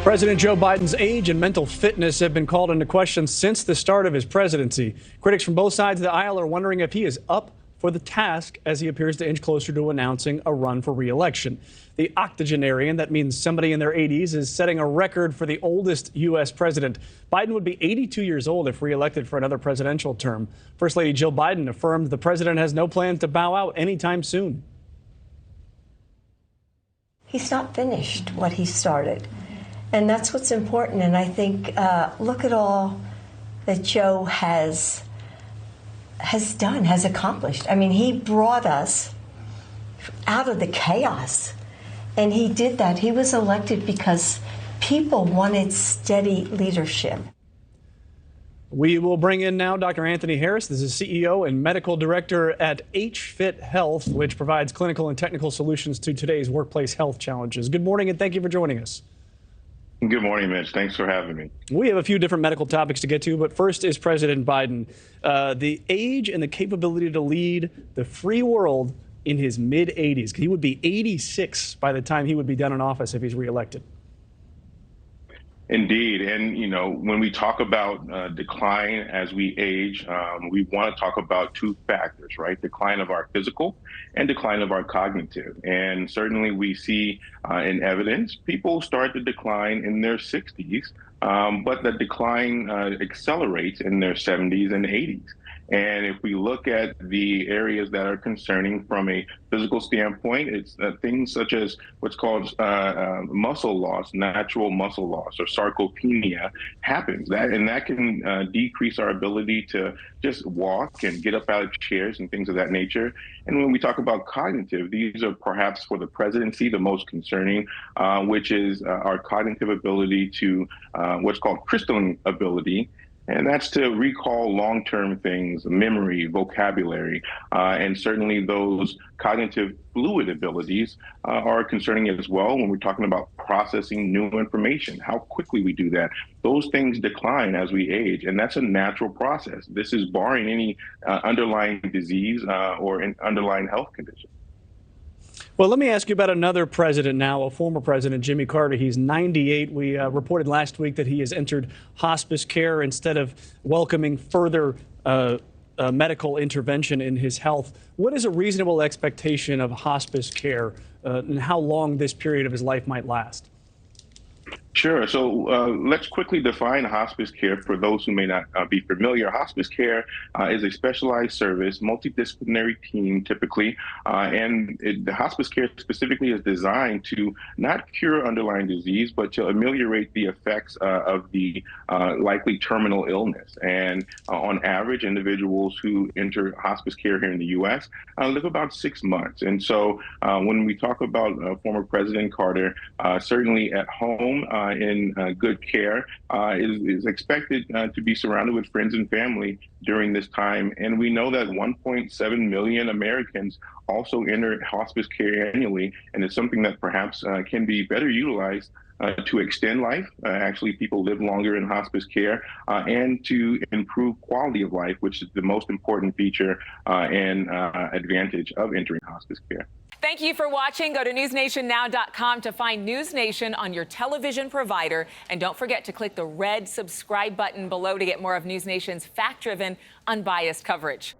President Joe Biden's age and mental fitness have been called into question since the start of his presidency. Critics from both sides of the aisle are wondering if he is up for the task as he appears to inch closer to announcing a run for re-election. The octogenarian, that means somebody in their 80s, is setting a record for the oldest U.S. president. Biden would be 82 years old if re-elected for another presidential term. First Lady Jill Biden affirmed the president has no plans to bow out anytime soon. He's not finished what he started. And that's what's important. And I think, look at all that Joe has done, has accomplished. I mean, he brought us out of the chaos. And he did that. He was elected because people wanted steady leadership. We will bring in now Dr. Anthony Harris. This is CEO and medical director at HFitHealth, which provides clinical and technical solutions to today's workplace health challenges. Good morning, and thank you for joining us. Good morning, Mitch. Thanks for having me. We have a few different medical topics to get to, but first is President Biden. The age and the capability to lead the free world in his mid-80s. He would be 86 by the time he would be done in office if he's reelected. Indeed. And, you know, when we talk about decline as we age, we want to talk about two factors, right? Decline of our physical and decline of our cognitive. And certainly we see in evidence people start to decline in their 60s, but the decline accelerates in their 70s and 80s. And if we look at the areas that are concerning from a physical standpoint, it's things such as what's called muscle loss, natural muscle loss, or sarcopenia happens. That can decrease our ability to just walk and get up out of chairs and things of that nature. And when we talk about cognitive, these are perhaps for the presidency the most concerning, which is our cognitive ability to what's called crystalline ability. And that's to recall long-term things, memory, vocabulary, and certainly those cognitive fluid abilities are concerning as well when we're talking about processing new information, how quickly we do that. Those things decline as we age, and that's a natural process. This is barring any underlying disease or an underlying health condition. Well, let me ask you about another president now, a former president, Jimmy Carter. He's 98. We reported last week that he has entered hospice care instead of welcoming further medical intervention in his health. What is a reasonable expectation of hospice care and how long this period of his life might last? Sure. So let's quickly define hospice care for those who may not be familiar. Hospice care is a specialized service, multidisciplinary team typically, and the hospice care specifically is designed to not cure underlying disease, but to ameliorate the effects of the likely terminal illness. And on average, individuals who enter hospice care here in the U.S. Live about 6 months. And so when we talk about former President Carter, certainly at home, in good care, is expected to be surrounded with friends and family during this time. And we know that 1.7 million Americans also enter hospice care annually, and it's something that perhaps can be better utilized to extend life. Actually, people live longer in hospice care and to improve quality of life, which is the most important feature and advantage of entering hospice care. Thank you for watching. Go to newsnationnow.com to find NewsNation on your television provider. And don't forget to click the red subscribe button below to get more of NewsNation's fact-driven, unbiased coverage.